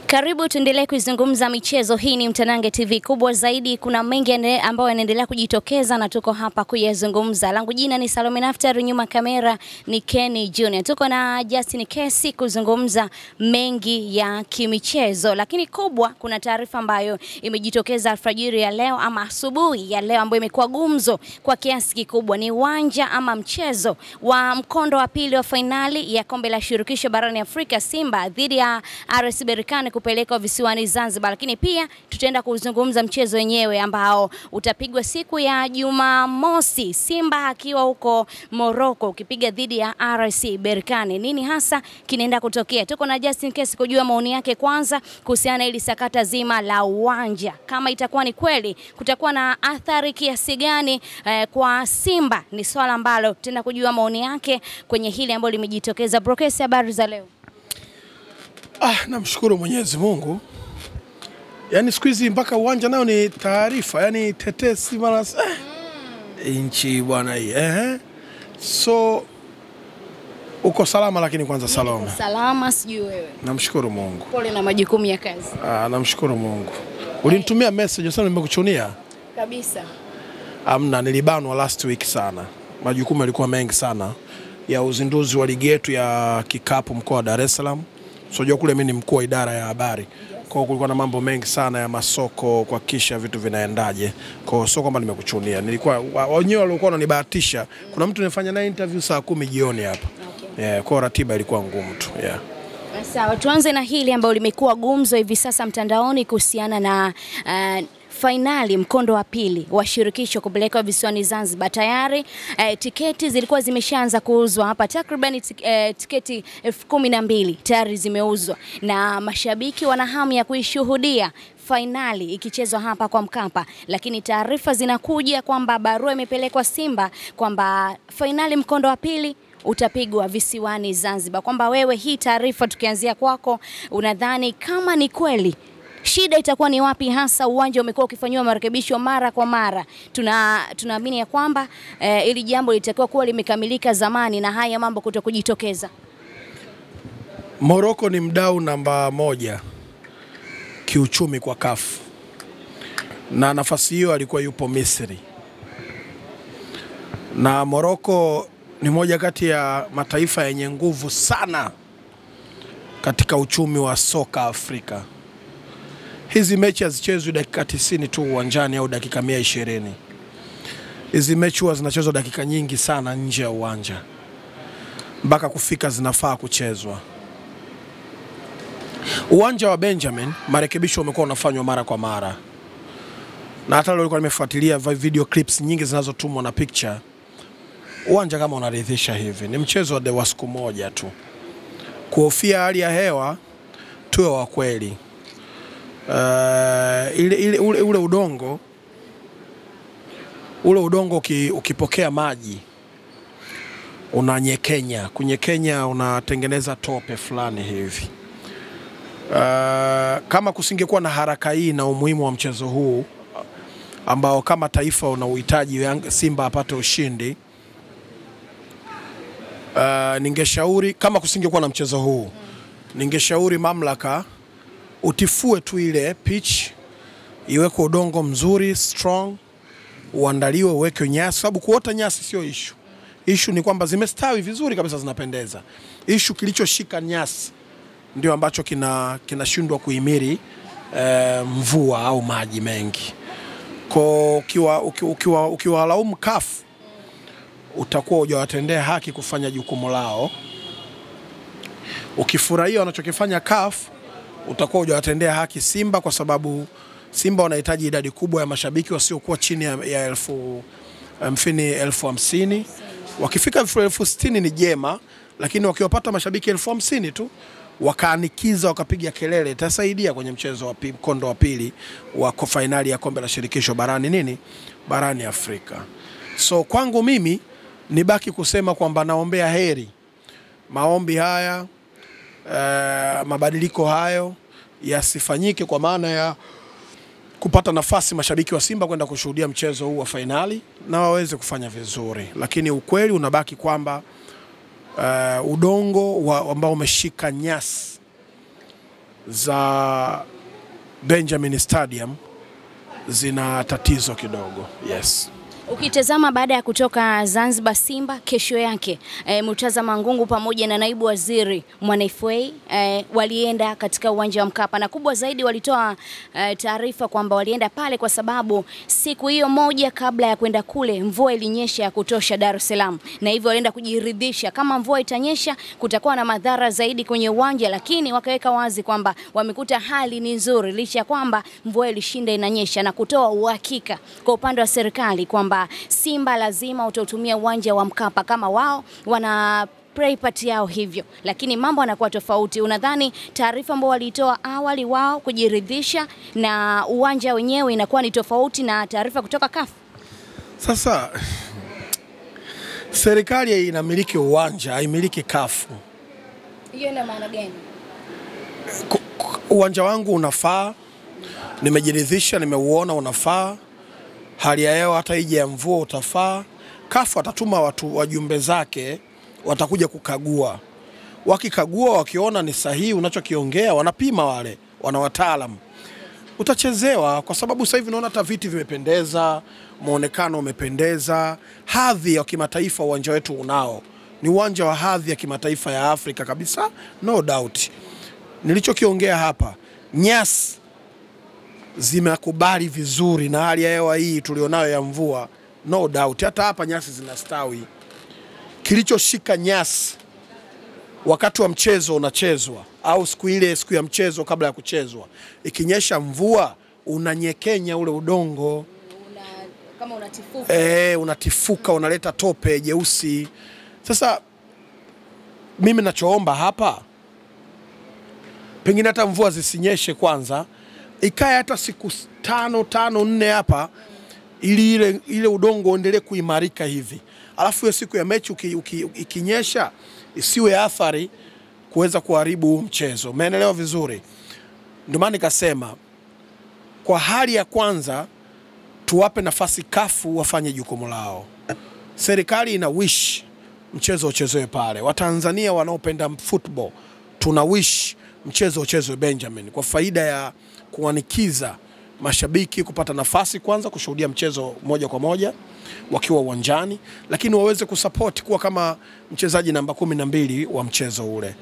Karibu tuendelee kuzungumza michezo. Hii ni Mtanange TV. Kubwa zaidi, kuna mengi ambayo yanaendelea kujitokeza na tuko hapa kuyazungumza. Langu jina ni Salome Naftari, nyuma kamera ni Kenny Junior. Tuko na Justin Kesi kuzungumza mengi ya kimichezo. Lakini kubwa, kuna taarifa ambayo imejitokeza alfajiri ya leo ama asubuhi ya leo ambayo imekuwa gumzo kwa kiasi kikubwa. Ni uwanja ama mchezo wa mkondo wa pili wa finali ya kombe la shirikisho barani Afrika, Simba dhidi ya RS Berkane kupelekwa visiwani Zanzibar. Lakini pia tutaenda kuzungumza mchezo wenyewe ambao utapigwa siku ya Jumamosi, Simba akiwa huko Morocco ukipiga dhidi ya RS Berkane. Nini hasa kinaenda kutokea? Tuko na Justin Kesi kujua maoni yake kwanza kuhusiana ili sakata zima la uwanja. Kama itakuwa ni kweli, kutakuwa na athari kiasi gani kwa Simba? Ni swala ambalo tutaenda kujua maoni yake kwenye hili ambalo limejitokeza. Brokesi, habari za leo? Namshukuru Mwenyezi Mungu. Yaani siku hizi mpaka uwanja nao ni taarifa, yani tetesi mara inchi bwana hii. So uko salama? Lakini kwanza salama. Salama, sijui wewe. Namshukuru Mungu. Pole na majukumu ya kazi. Namshukuru Mungu. Ulinitumia message sana, nimekuchunia kabisa. Amna, nilibanwa last week sana. Majukumu yalikuwa mengi sana ya uzinduzi wa ligi yetu ya kikapu mkoa wa Dar es Salaam. Sio kule mimi ni mkuu wa idara ya habari. Kwa kulikuwa na mambo mengi sana ya masoko kuhakikisha vitu vinaendaje. Kwa sio kwamba nimekuchunia. Nilikuwa wenyewe walikuwa wananibahatisha. Kuna mtu nifanya naye interview saa 10 jioni hapa. Okay. Kwa ratiba ilikuwa ngumu tu. Sawa, tuanze na hili ambalo limekuwa gumzo hivi sasa mtandaoni kuhusiana na finali mkondo wa pili wa shirikisho kupelekwa visiwani Zanzibar. Tayari tiketi zilikuwa zimeshaanza kuuzwa hapa, takriban tiketi 12,000 tayari zimeuzwa na mashabiki wana hamu ya kuishuhudia finali ikichezwa hapa kwa Mkapa. Lakini taarifa zinakuja kwamba barua imepelekwa Simba kwamba finali mkondo wa pili utapigwa visiwani Zanzibar. Kwamba wewe, hii taarifa tukianzia kwako, unadhani kama ni kweli, shida itakuwa ni wapi hasa? Uwanja umekuwa ukifanywa marekebisho mara kwa mara. Tunaamini ya kwamba ili jambo litakuwa kuwa limekamilika zamani na haya mambo kutokujitokeza. Morocco ni mdau namba 1 kiuchumi kwa CAF. Na nafasi hiyo alikuwa yupo Misri. Na Morocco ni moja kati ya mataifa yenye nguvu sana katika uchumi wa soka Afrika. Hizi mechi hazichezwi dakika 90 tu uwanjani au dakika 120. Hizi mechi huwa zinachezwa dakika nyingi sana nje ya uwanja. Mpaka kufika zinafaa kuchezwa. Uwanja wa Benjamin, marekebisho umekuwa unafanywa mara kwa mara. Na hata leo nilikuwa nimefuatilia video clips nyingi zinazotumwa na picture. Uwanja kama unaridhisha hivi. Ni mchezo wa siku moja tu. Kuhofia hali ya hewa, tuwe wa kweli. Ule udongo ukipokea maji unanyekenya, kunyekenya unatengeneza tope fulani hivi. Kama kusingekuwa na haraka hii na umuhimu wa mchezo huu ambao kama taifa unauhitaji Simba apate ushindi, ningeshauri, kama kusingekuwa na mchezo huu, ningeshauri mamlaka utifue tu ile pitch, iweke udongo mzuri strong, uandaliwe, uweke nyasi. Sababu kuota nyasi sio issue. Issue ni kwamba zimestawi vizuri kabisa, zinapendeza. Issue kilichoshika nyasi ndio ambacho kinashindwa kuhimili mvua au maji mengi. Kwa ukiwalaumu CAF, utakuwa hujawatendea haki kufanya jukumu lao. Ukifurahia wanachokifanya CAF, utakuwa hujawatendea haki Simba, kwa sababu Simba wanahitaji idadi kubwa ya mashabiki wasiokuwa chini ya 50,000. Wakifika 60,000 ni jema, lakini wakiwapata mashabiki 50,000 tu wakaanikiza wakapiga kelele, itasaidia kwenye mchezo wa mkondo wa pili wa finali ya kombe la shirikisho barani Afrika. So kwangu mimi nibaki kusema kwamba naombea heri maombi haya, mabadiliko hayo yasifanyike, kwa maana ya kupata nafasi mashabiki wa Simba kwenda kushuhudia mchezo huu wa finali na waweze kufanya vizuri. Lakini ukweli unabaki kwamba udongo ambao umeshika nyasi za Benjamin Stadium zina tatizo kidogo. Yes. Ukitazama baada ya kutoka Zanzibar Simba, kesho yake Murtaza Mangungu pamoja na naibu waziri Mwanaifei walienda katika uwanja wa Mkapa, na kubwa zaidi walitoa taarifa kwamba walienda pale kwa sababu siku hiyo moja kabla ya kwenda kule mvua ilinyesha ya kutosha Dar es Salaam, na hivyo walienda kujiridhisha kama mvua itanyesha kutakuwa na madhara zaidi kwenye uwanja, lakini wakaweka wazi kwamba wamekuta hali ni nzuri licha ya kwamba mvua ilishinda inanyesha, na kutoa uhakika kwa upande wa serikali kwamba Simba lazima utautumia uwanja wa Mkapa kama wao wana play part yao hivyo, lakini mambo yanakuwa tofauti. Unadhani taarifa ambayo walitoa awali wao kujiridhisha na uwanja wenyewe inakuwa ni tofauti na taarifa kutoka CAF? Sasa serikali inamiliki uwanja, haimiliki CAF. Hiyo ina maana gani? Uwanja wangu unafaa, nimejiridhisha, nimeuona unafaa. Hali ya hewa hata ije ya mvua utafaa. CAF atatuma wajumbe zake, watakuja kukagua. Wakikagua wakiona ni sahihi unachokiongea, wanapima wale, wana wataalamu. Utachezewa kwa sababu sasa hivi naona hata viti vimependeza, muonekano umependeza, hadhi ya kimataifa uwanja wetu unao. Ni uwanja wa hadhi ya kimataifa ya Afrika kabisa, no doubt. Nilichokiongea hapa, nyasi zimekubali vizuri na hali ya hewa hii tulionayo ya mvua, no doubt. Hata hapa nyasi zinastawi. Kilichoshika nyasi wakati wa mchezo unachezwa au siku ya mchezo kabla ya kuchezwa, ikinyesha mvua unanyekenya ule udongo, kama unatifuka. Unatifuka, unaleta tope jeusi. Sasa mimi nachoomba hapa, pengine hata mvua zisinyeshe kwanza, ikae hata siku 4 hapa, ili ile udongo uendelee kuimarika hivi. Alafu hiyo siku ya mechi ikinyesha isiwe athari kuweza kuharibu mchezo. Umeelewa vizuri? Ndio maana nikasema kwa hali ya kwanza tuwape nafasi CAF wafanye jukumu lao. Serikali ina wish mchezo uchezewe pale. Watanzania wanaopenda football tuna wish mchezo uchezewe Benjamin, kwa faida ya kuanikiza mashabiki kupata nafasi kwanza kushuhudia mchezo moja kwa moja wakiwa uwanjani, lakini waweze kusupport kuwa kama mchezaji namba 12 wa mchezo ule.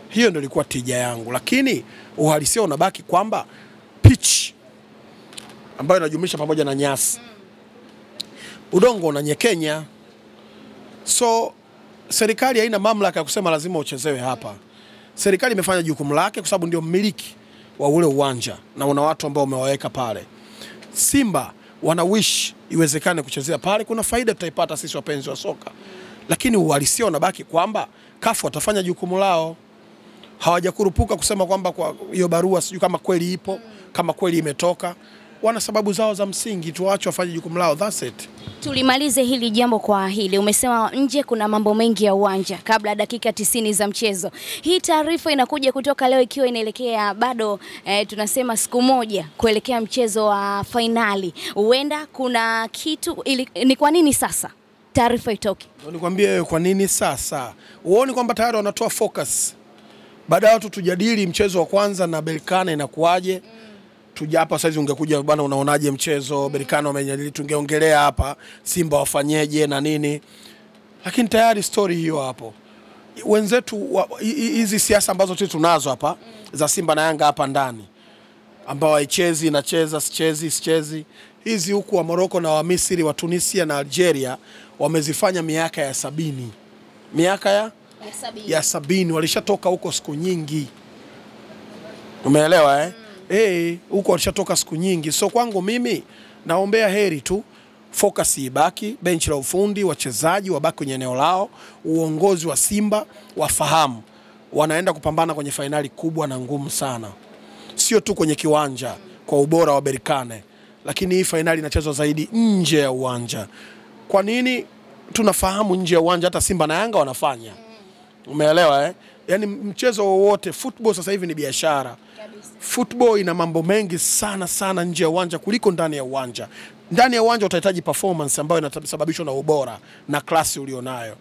Hiyo ndio ilikuwa tija yangu, lakini uhalisia unabaki kwamba pitch ambayo inajumlisha pamoja na nyasi, udongo unanyekenya. So serikali haina mamlaka ya kusema lazima uchezewe hapa. Serikali imefanya jukumu lake kwa sababu ndio mmiliki wa ule uwanja na una watu ambao wamewaweka pale. Simba wana wish iwezekane kuchezea pale, kuna faida tutaipata sisi wapenzi wa soka. Lakini uhalisia unabaki kwamba CAF watafanya jukumu lao. Hawajakurupuka kusema kwamba kwa hiyo barua sijui kama kweli ipo, kama kweli imetoka. Wana sababu zao za msingi, tuache wafanye jukumu lao, that's it. Tulimalize hili jambo kwa hili. Umesema nje kuna mambo mengi ya uwanja kabla dakika 90 za mchezo. Hii taarifa inakuja kutoka leo ikiwa inaelekea bado tunasema siku moja kuelekea mchezo wa finali. Huenda kuna kitu ni kwa nini sasa taarifa itoke? Nikwambie kwa nini sasa. Uone kwamba tayari wanatoa focus. Baada ya watu tujadili mchezo wa kwanza na Berkane inakuaje. Tuja hapa sasa ungekuja bwana, unaonaje mchezo Berkane wamenyalili, tungeongelea hapa Simba wafanyeje na nini. Lakini tayari story hiyo hapo. Wenzetu hizi siasa ambazo tunazo hapa za Simba na Yanga hapa ndani, ambao haichezi inacheza, sichezi, hizi huku wa Morocco na wa Misri, wa Tunisia na Algeria wamezifanya miaka ya 70. Miaka ya 70 walishatoka huko siku nyingi. Umeelewa huko walishatoka siku nyingi. So kwangu mimi naombea heri tu, focus ibaki, bench la ufundi, wachezaji wabaki kwenye eneo lao, uongozi wa Simba wafahamu wanaenda kupambana kwenye fainali kubwa na ngumu sana. Sio tu kwenye kiwanja kwa ubora wa Berkane, lakini hii fainali inachezwa zaidi nje ya uwanja. Kwa nini? Tunafahamu nje ya uwanja hata Simba na Yanga wanafanya. Umeelewa Yaani mchezo wowote, football sasa hivi ni biashara. Football ina mambo mengi sana nje ya uwanja kuliko ndani ya uwanja. Ndani ya uwanja utahitaji performance ambayo inasababishwa na ubora na klasi ulionayo.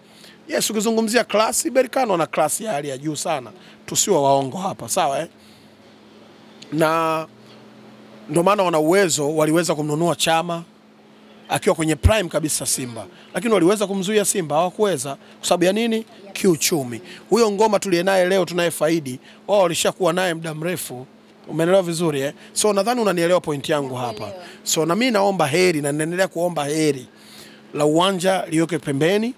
Yes, ukizungumzia klasi, Berkane wana klasi ya hali ya juu sana. Tusiwe waongo hapa, sawa na ndio maana wana uwezo, waliweza kumnunua Chama akiwa kwenye prime kabisa Simba, lakini waliweza kumzuia Simba, hawakuweza. Kwa sababu ya nini? Kiuchumi. Huyo Ngoma tuliye naye leo tunayefaidi, wao walishakuwa naye muda mrefu. Umeelewa vizuri eh? So nadhani unanielewa point yangu hapa. So na mimi naomba heri na ninaendelea kuomba heri la uwanja liweke pembeni,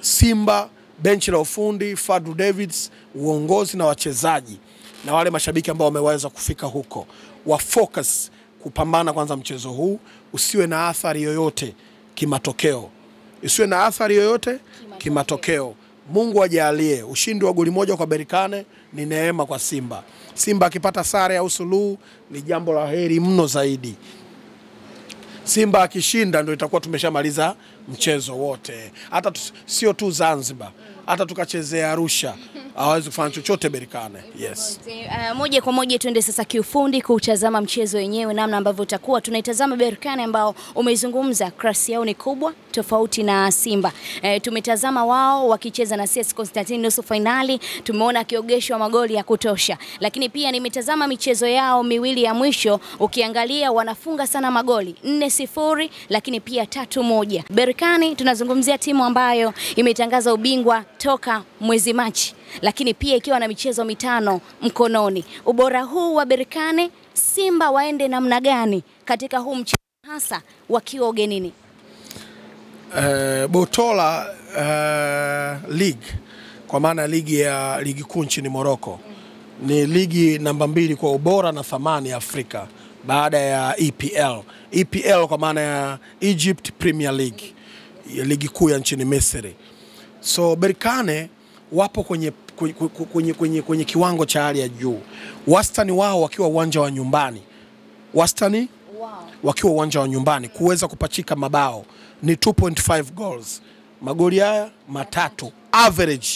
Simba, benchi la ufundi, Fadlu Davids, uongozi na wachezaji na wale mashabiki ambao wameweza kufika huko, wa focus kupambana kwanza mchezo huu, usiwe na athari yoyote kimatokeo. Usiwe na athari yoyote kimatokeo. Mungu ajalie ushindi wa goli moja kwa Berkane ni neema kwa Simba. Simba akipata sare au suluhu ni jambo la heri mno zaidi. Simba akishinda ndio itakuwa tumeshamaliza mchezo wote. Hata sio tu Zanzibar, hata tukachezea Arusha hawezi kufanya chochote Berkane. Yes. Moja kwa moja tuende sasa kiufundi kutazama mchezo wenyewe namna ambavyo utakuwa. Tunaitazama Berkane ambao umeizungumza klasi yao ni kubwa tofauti na Simba. Tumetazama wao wakicheza na CS Constantine nusu finali, tumeona akiogeshwa magoli ya kutosha. Lakini pia nimetazama michezo yao miwili ya mwisho, ukiangalia wanafunga sana magoli 4-0 lakini pia 3-1. Berkane tunazungumzia timu ambayo imetangaza ubingwa toka mwezi Machi, lakini pia ikiwa na michezo 5 mkononi. Ubora huu wa Berkane, Simba waende namna gani katika huu mchezo hasa wakiwa ugenini? Botola League, kwa maana ligi kuu nchini Morocco, ni ligi namba 2 kwa ubora na thamani Afrika baada ya EPL. EPL kwa maana ya Egypt Premier League, ligi kuu ya nchini Misri. So Berkane wapo kwenye kiwango cha hali ya juu. Wastani wao wakiwa uwanja wa nyumbani, wakiwa uwanja wa nyumbani kuweza kupachika mabao ni 2.5 goals. Magoli haya 3 average.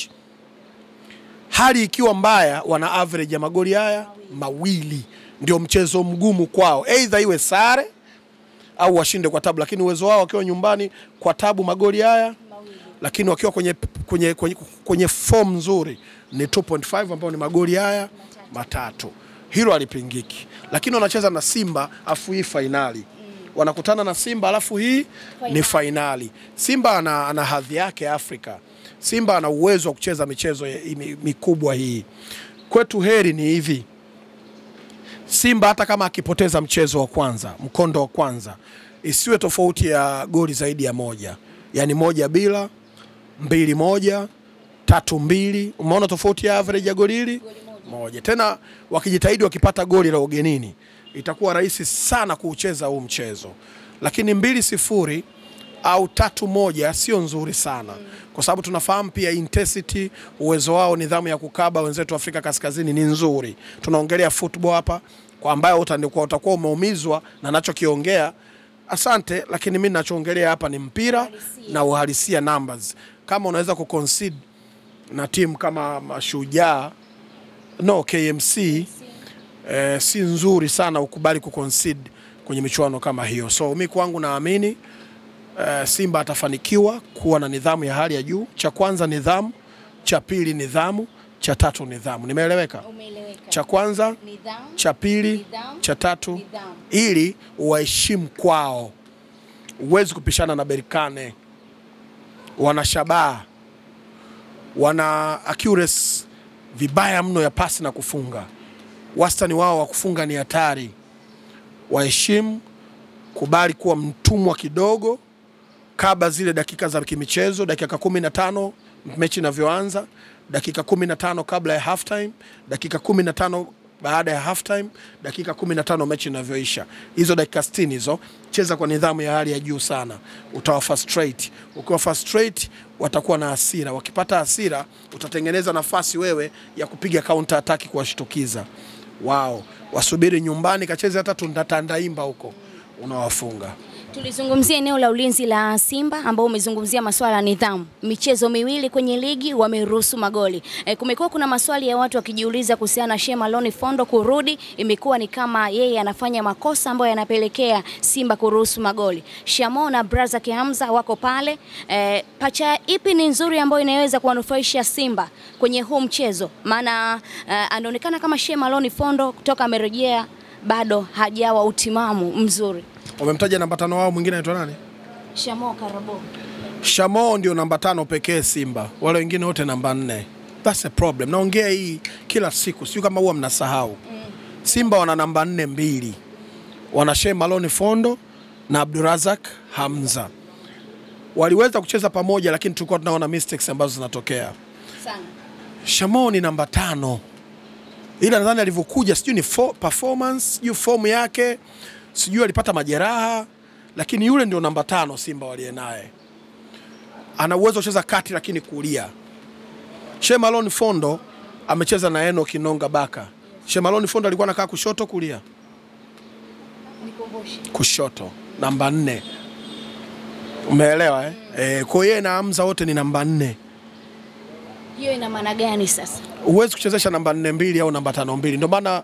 Hali ikiwa mbaya wana average ya magoli haya 2. Ndio mchezo mgumu kwao, either iwe sare au washinde kwa tabu, lakini uwezo wao wakiwa nyumbani kwa tabu magoli haya 2. Lakini wakiwa kwenye form nzuri ni 2.5 ambao ni magoli haya 3. Hilo halipingiki. Lakini wanacheza na Simba afu hii finali. Wanakutana na Simba alafu hii ni finali. Simba ana hadhi yake Afrika. Simba ana uwezo wa kucheza michezo mikubwa hii. Kwetu heri ni hivi, Simba hata kama akipoteza mchezo wa kwanza, mkondo wa kwanza, isiwe tofauti ya goli zaidi ya 1. Yani 1-0, 2-1, 3-2. Umeona tofauti ya average ya goli hili? 1. Tena wakijitahidi wakipata goli la ugenini, itakuwa rahisi sana kuucheza huu mchezo. Lakini 2-0 au 3-1 sio nzuri sana. Kwa sababu tunafahamu pia intensity, uwezo wao, nidhamu ya kukaba wenzetu Afrika Kaskazini ni nzuri. Tunaongelea football hapa, kwa ambayo utakuwa umeumizwa na nachokiongea. Asante, lakini mimi ninachoongelea hapa ni mpira na uhalisia numbers. Kama unaweza kuconcede na timu kama Mashujaa, KMC, si nzuri sana ukubali kuconcede kwenye michuano kama hiyo. So mimi kwangu naamini Simba atafanikiwa kuwa na nidhamu ya hali ya juu. Cha kwanza nidhamu, cha pili nidhamu, cha tatu nidhamu. Nimeeleweka? Umeeleweka. Cha kwanza nidhamu, cha pili nidhamu, cha tatu nidhamu. Ili uwaheshimu kwao. Uwezi kupishana na Berkane. Wana shabaha, wana accuracy vibaya mno ya pasi na kufunga. Wastani wao wa kufunga ni hatari. Waheshimu, kubali kuwa mtumwa kidogo kabla zile dakika za kimichezo, dakika 15 mechi inavyoanza, dakika 15 kabla ya half time, dakika 15 baada ya half time, dakika 15 mechi inavyoisha. Hizo dakika 60 hizo cheza kwa nidhamu ya hali ya juu sana. Utawa frustrate. Ukiwa frustrate watakuwa na hasira. Wakipata hasira utatengeneza nafasi wewe ya kupiga counter attack kuwashtukiza. Wao wasubiri nyumbani kacheze hata tundatandaimba huko, unawafunga. Tulizungumzia eneo la ulinzi la Simba ambao umezungumzia masuala ya nidhamu. Michezo miwili kwenye ligi wameruhusu magoli. Kumekuwa kuna maswali ya watu wakijiuliza kuhusiana na Sheikh Malone Fondo kurudi, imekuwa ni kama yeye anafanya makosa ambayo yanapelekea Simba kuruhusu magoli. Shamo na Braza Kihamza wako pale. Pacha ipi ni nzuri ambayo inaweza kuwanufaisha Simba kwenye huu mchezo? Maana anaonekana kama Sheikh Malone Fondo kutoka amerejea bado hajawa utimamu mzuri. Wamemtaja namba 5 wao, mwingine anaitwa nani? Shamo Karabo. Shamo ndio namba 5 pekee Simba. Wale wengine wote namba 4. That's a problem. Naongea hii kila siku. Sio kama huwa mnasahau. Simba wana namba 4 mbili. Wana Sheikh Malone Fondo na Abdurazak Hamza. Waliweza kucheza pamoja lakini tulikuwa tunaona mistakes ambazo zinatokea. Sana. Shamo ni namba 5. Ila nadhani alivyokuja sijui ni performance, sijui form yake, sijui alipata majeraha, lakini yule ndio namba 5 Simba walie naye. Ana uwezo kucheza kati lakini kulia. Sheikh Malone Fondo amecheza na Eno Kinonga Baka. Sheikh Malone Fondo alikuwa anakaa kushoto kulia? Kushoto, namba 4. Umeelewa kwa yeye na Hamza wote ni namba 4. Hiyo ina maana gani sasa? Uwezi kuchezesha namba 4 mbili au namba 5 mbili. Ndio maana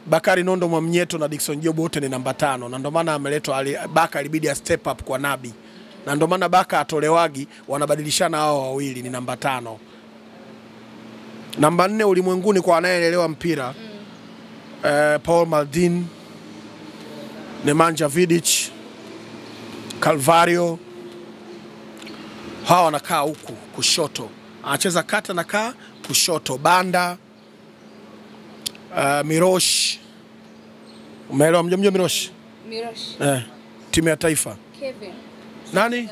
Bakari Nondo Mwamnyeto na Dickson Job wote ni namba 5, na ndio maana ameletwa Baka ilibidi step up kwa Nabi. Na ndio maana Baka atolewagi, wanabadilishana hao wawili, ni namba 5. Namba 4 ulimwenguni kwa anayeelewa mpira Paul Maldini, Nemanja Vidic, Calvario, hawa wanakaa huku kushoto. Anacheza kata na kaa kushoto. Banda, Mirosh. Umeelewa mjomjo Mirosh? Mirosh. Timu ya taifa. Kevin. Nani?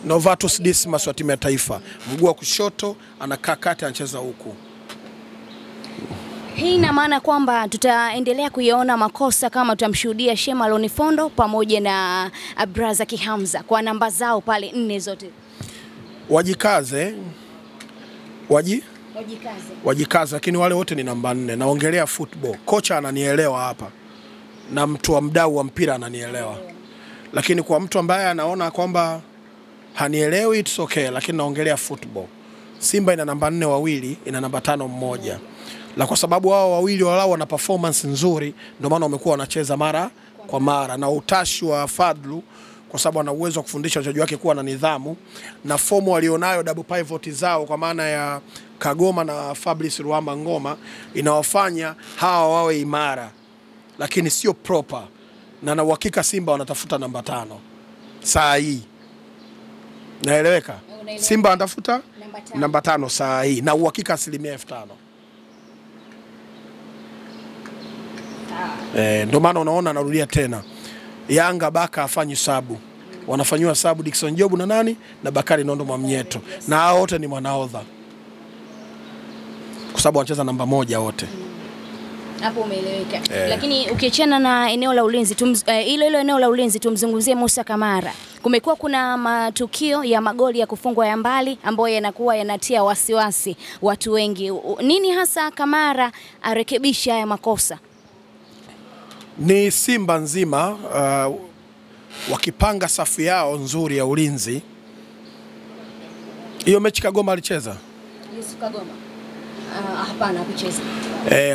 Novatus Dismas wa timu ya taifa. Mguu wa kushoto, anakaa kati, anacheza huku. Hii ina maana kwamba tutaendelea kuyaona makosa kama tutamshuhudia Sheikh Malone Fondo pamoja na Abdurazak Hamza kwa namba zao pale 4 zote. Wajikaze. Wajikaze, lakini wale wote ni namba 4. Naongelea football. Kocha ananielewa hapa. Na mtu wa mdau wa mpira ananielewa. Lakini kwa mtu ambaye anaona kwamba hanielewi, it's okay, lakini naongelea football. Simba ina namba 4 wawili, ina namba 5 mmoja. La kwa sababu hao wawili wao wana performance nzuri, ndio maana wamekuwa wanacheza mara kwa mara, na utashi wa Fadlu kwa sababu ana uwezo wa kufundisha wachezaji wake kuwa na nidhamu, na fomu walionayo double pivot zao kwa maana ya Kagoma na Fabrice Ruamba Ngoma inawafanya hawa wawe imara, lakini sio proper. Na uhakika Simba wanatafuta namba 5 saa hii. Naeleweka? Simba wanatafuta namba 5 saa hii, na uhakika 5%. Ndio maana unaona, narudia tena, Yanga Baka afanyi sabu, wanafanywa sabu Dickson Job na nani na Bakari Nondo Mwamnyeto, na hao wote ni mwanaodha kwa sababu wanacheza namba 1 wote. Hapo umeeleweka. Lakini ukiachana na eneo la ulinzi, hilo eneo la ulinzi tumzungumzie Musa Kamara. Kumekuwa kuna matukio ya magoli ya kufungwa ya mbali ambayo yanakuwa yanatia wasiwasi watu wengi. Nini hasa Kamara arekebisha haya makosa? Ni Simba nzima wakipanga safu yao nzuri ya ulinzi. Hiyo mechi Kagoma alicheza? Yesu Kagoma. Hapana, hakucheza.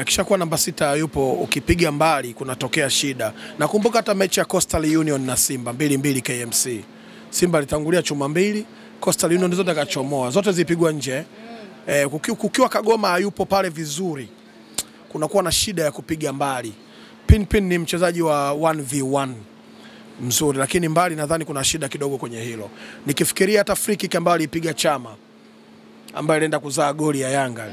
Akishakuwa namba 6 yupo, ukipiga mbali kunatokea shida. Nakumbuka hata mechi ya Coastal Union na Simba 2-2 KMC. Simba alitangulia chuma 2, Coastal Union zote akachomoa, zote zipigwa nje. Kukiwa Kagoma hayupo pale vizuri, kunakuwa na shida ya kupiga mbali. Pinpin ni mchezaji wa 1v1 mzuri, lakini mbali nadhani kuna shida kidogo kwenye hilo. Nikifikiria hata free kick ambayo alipiga Chama ambaye alienda kuzaa goli ya Yanga,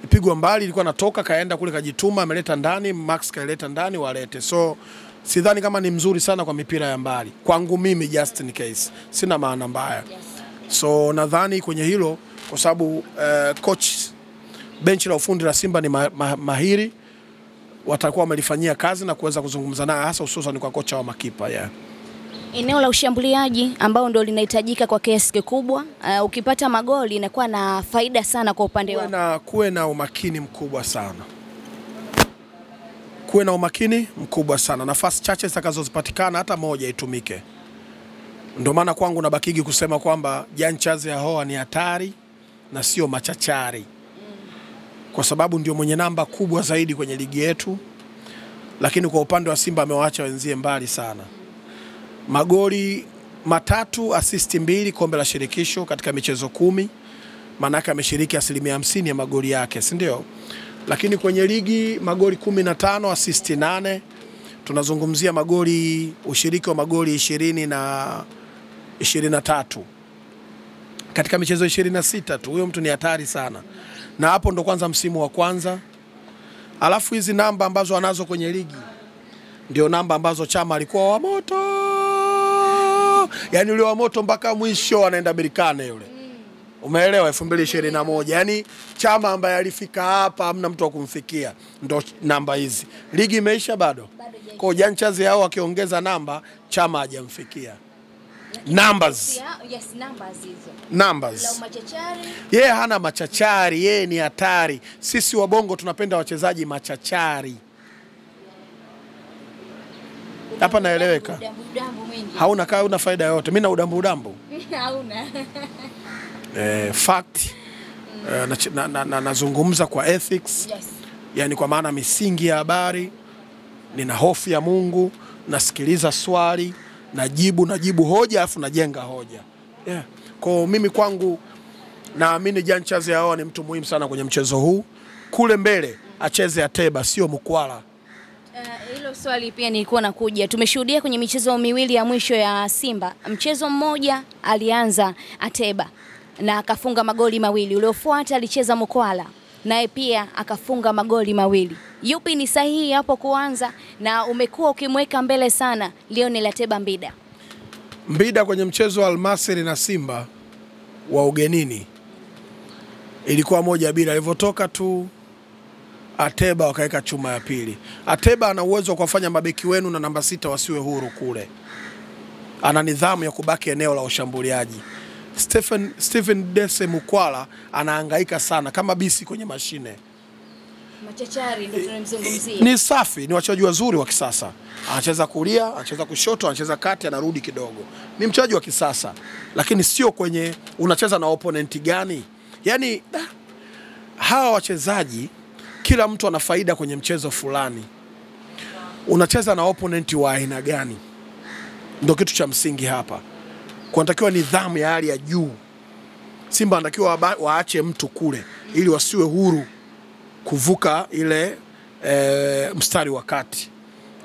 ipigwa mbali, ilikuwa natoka kaenda kule kajituma, ameleta ndani, Max kaileta ndani walete. So sidhani kama ni mzuri sana kwa mipira ya mbali. Kwangu mimi just in case, sina maana mbaya. So nadhani kwenye hilo kwa sababu coach bench la ufundi la Simba ni mahiri, watakuwa wamelifanyia kazi na kuweza kuzungumza naye, hasa hususan kwa kocha wa makipa. Eneo la ushambuliaji ambao ndio linahitajika kwa kiasi kikubwa, ukipata magoli inakuwa na faida sana kwa upande wao. Kuwe na umakini mkubwa sana. Kuwe na umakini mkubwa sana. Nafasi chache zitakazozipatikana hata moja itumike. Ndio maana kwangu nabakigi kusema kwamba Jan Chaze Ahoua ni hatari na sio machachari. Kwa sababu ndio mwenye namba kubwa zaidi kwenye ligi yetu, lakini kwa upande wa Simba amewaacha wenzie mbali sana. Magoli 3, assist 2 kombe la shirikisho katika michezo 10. Manaka ameshiriki 50% ya magoli yake, si ndio? Lakini kwenye ligi magoli 15, assist 8. Tunazungumzia magoli, ushiriki wa magoli 20 na 23 katika michezo 26 tu. Huyo mtu ni hatari sana, na hapo ndo kwanza msimu wa kwanza. Alafu hizi namba ambazo anazo kwenye ligi ndio namba ambazo Chama alikuwa wa moto, yani yule wa moto mpaka mwisho anaenda Berkane yule. Umeelewa? 2021 yani Chama ambaye alifika hapa hamna mtu wa kumfikia, ndo namba hizi. Ligi imeisha bado. Kwa Jan Chazi hao akiongeza namba, Chama hajamfikia. Numbers. Yes, numbers hizo. Numbers. La machachari. Yeye hana machachari, yeye ni hatari. Sisi wabongo tunapenda wachezaji machachari. Hapa naeleweka. Hauna kaa una faida yote. Mimi na udambu. Hauna. Fact. Nazungumza kwa ethics. Yes. Yani kwa maana misingi ya habari. Nina hofu ya Mungu, nasikiliza swali, najibu hoja afu najenga hoja. Yeah. Kwa mimi kwangu naamini Jan Chazi hao ni mtu muhimu sana kwenye mchezo huu. Kule mbele acheze Ateba sio Mkwala. Hilo swali pia nilikuwa nakuja. Tumeshuhudia kwenye michezo miwili ya mwisho ya Simba. Mchezo mmoja alianza Ateba na akafunga magoli mawili. Uliofuata alicheza Mkwala naye pia akafunga magoli mawili. Yupi ni sahihi hapo kuanza, na umekuwa ukimweka mbele sana Lionel Ateba Mbida? Mbida kwenye mchezo wa Al-Masry na Simba wa ugenini ilikuwa 1-1. Alivyotoka tu Ateba wakaweka chuma ya pili. Ateba ana uwezo wa kuwafanya mabeki wenu na namba 6 wasiwe huru kule. Ana nidhamu ya kubaki eneo la ushambuliaji. Stephen Dese Mkwala anahangaika sana kama bisi kwenye mashine. Machachari ndio tunamzungumzia. Ni safi, ni wachezaji wazuri wa kisasa. Anacheza kulia, anacheza kushoto, anacheza kati, anarudi kidogo. Ni mchezaji wa kisasa, lakini sio kwenye unacheza na opponent gani. Yaani hawa wachezaji kila mtu ana faida kwenye mchezo fulani. Unacheza na opponent wa aina gani? Ndio kitu cha msingi hapa. Kunatakiwa nidhamu ya hali ya juu. Simba anatakiwa waache mtu kule ili wasiwe huru kuvuka ile mstari wa kati.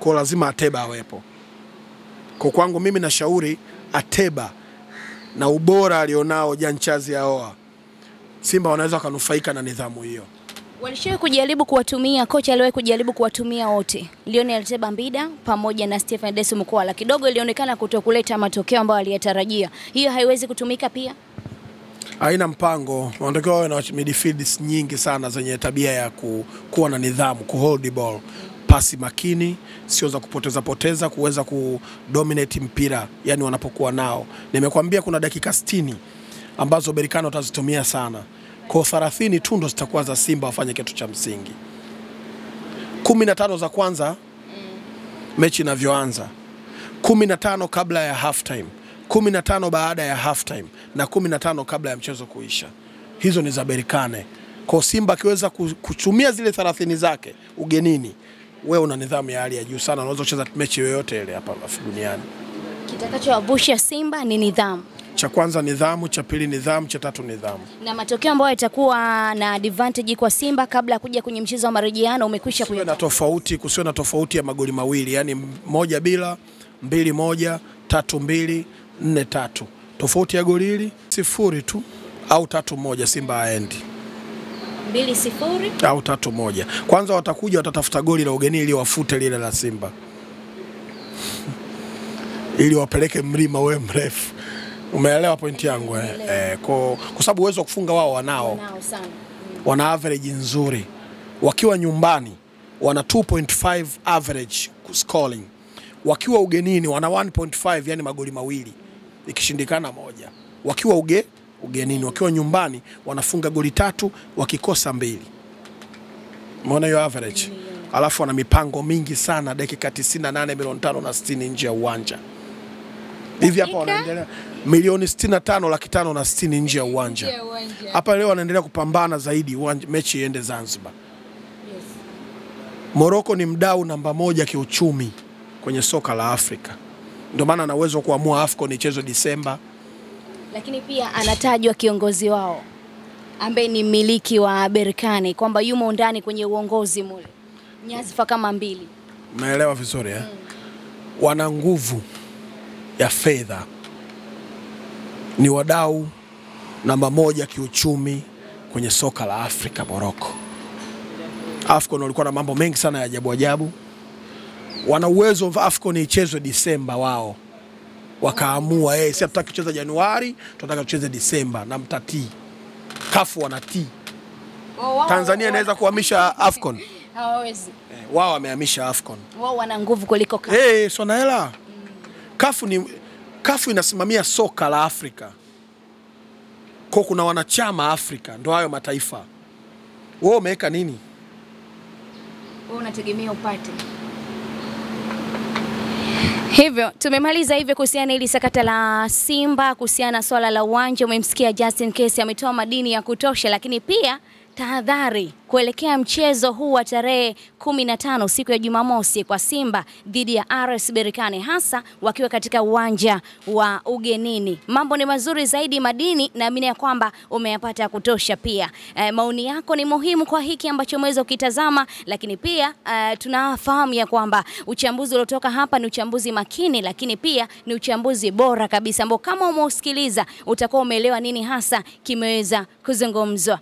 Kwa lazima Ateba awepo. Kwa kwangu mimi nashauri Ateba na ubora alionao Jan Chazi hao, Simba wanaweza kunufaika na nidhamu hiyo. Walishawahi kujaribu kuwatumia, kocha aliwahi kujaribu kuwatumia wote, Lionel Ateba Mbida pamoja na Stephen Dese Mkwala. Kidogo ilionekana kutokuleta matokeo ambayo aliyatarajia. Hiyo haiwezi kutumika pia? Haina mpango. Wanatakiwa wawe na midfields nyingi sana zenye tabia ya kuwa na nidhamu, hold the ball, pasi makini, sio za kupoteza, kuweza kudominate mpira yani wanapokuwa nao. Nimekwambia kuna dakika 60 ambazo Berkane watazitumia sana. Kwa 30 tu ndo zitakuwa za Simba wafanye kitu cha msingi. 15 za kwanza mechi inavyoanza, 15 kabla ya half time, 15 baada ya half time na 15 kabla ya mchezo kuisha. Hizo ni za Berkane. Kwa Simba akiweza kutumia zile 30 zake ugenini, wewe una nidhamu ya hali ya juu sana, unaweza kucheza mechi yoyote ile hapa duniani. Kitakachowavusha Simba ni nidhamu. Cha kwanza nidhamu, cha pili nidhamu, cha tatu nidhamu. Na matokeo ambayo yatakuwa na advantage kwa Simba kabla kuja kwenye mchezo wa marejeano umekwisha kusiwe na tofauti ya magoli mawili, yani 1-0, 2-1, 3-2, 4-3. Tofauti ya goli hili 0 tu au 3-1 Simba aendi. 2-0 au 3-1. Kwanza watakuja watatafuta goli la ugeni ili wafute lile la Simba. Ili wapeleke mlima wewe mrefu. Umeelewa pointi yangu? Kwa sababu uwezo wa kufunga wao wanao sana. Wana average nzuri. Wakiwa nyumbani wana 2.5 average scoring. Wakiwa ugenini wana 1.5, yani magoli mawili. Ikishindikana moja. Wakiwa ugenini, wakiwa nyumbani wanafunga goli 3, wakikosa 2. Umeona hiyo average? Alafu wana mipango mingi sana, dakika 98, milioni 560 nje ya uwanja. Hivi hapa wanaendelea milioni 65,560 nje ya uwanja. Hapa leo wanaendelea kupambana zaidi mechi iende Zanzibar. Yes. Morocco ni mdau namba 1 kiuchumi kwenye soka la Afrika. Ndio maana ana uwezo kuamua AFCON ichezwe Disemba. Lakini pia anatajwa kiongozi wao ambaye ni mmiliki wa Berkane kwamba yumo ndani kwenye uongozi mule. Nyadhifa kama 2. Umeelewa vizuri eh? Wana nguvu ya fedha. Ni wadau namba 1 kiuchumi kwenye soka la Afrika Morocco. AFCON walikuwa na mambo mengi sana ya ajabu ajabu. Wana uwezo wa AFCON ichezwe Disemba wao. Wakaamua si hatutaki kucheza Januari, tunataka tucheze Disemba na mtatii. CAF wanatii. Tanzania inaweza kuhamisha AFCON. Hawawezi. Wao wamehamisha AFCON. Wao wana nguvu kuliko CAF. Sona hela. CAF inasimamia soka la Afrika. Kwa kuna wanachama Afrika, ndio hayo mataifa. Wewe umeweka nini? Wewe unategemea upate. Hivyo tumemaliza hivyo kuhusiana ili sakata la Simba, kuhusiana swala la uwanja. Umemsikia Justin Kesi ametoa madini ya kutosha, lakini pia tahadhari kuelekea mchezo huu wa tarehe 15 siku ya Jumamosi kwa Simba dhidi ya RS Berkane, hasa wakiwa katika uwanja wa ugenini. Mambo ni mazuri zaidi madini, naamini ya kwamba umeyapata kutosha pia. Maoni yako ni muhimu kwa hiki ambacho umeweza ukitazama, lakini pia tunafahamu ya kwamba uchambuzi uliotoka hapa ni uchambuzi makini, lakini pia ni uchambuzi bora kabisa ambao kama umeusikiliza utakuwa umeelewa nini hasa kimeweza kuzungumzwa.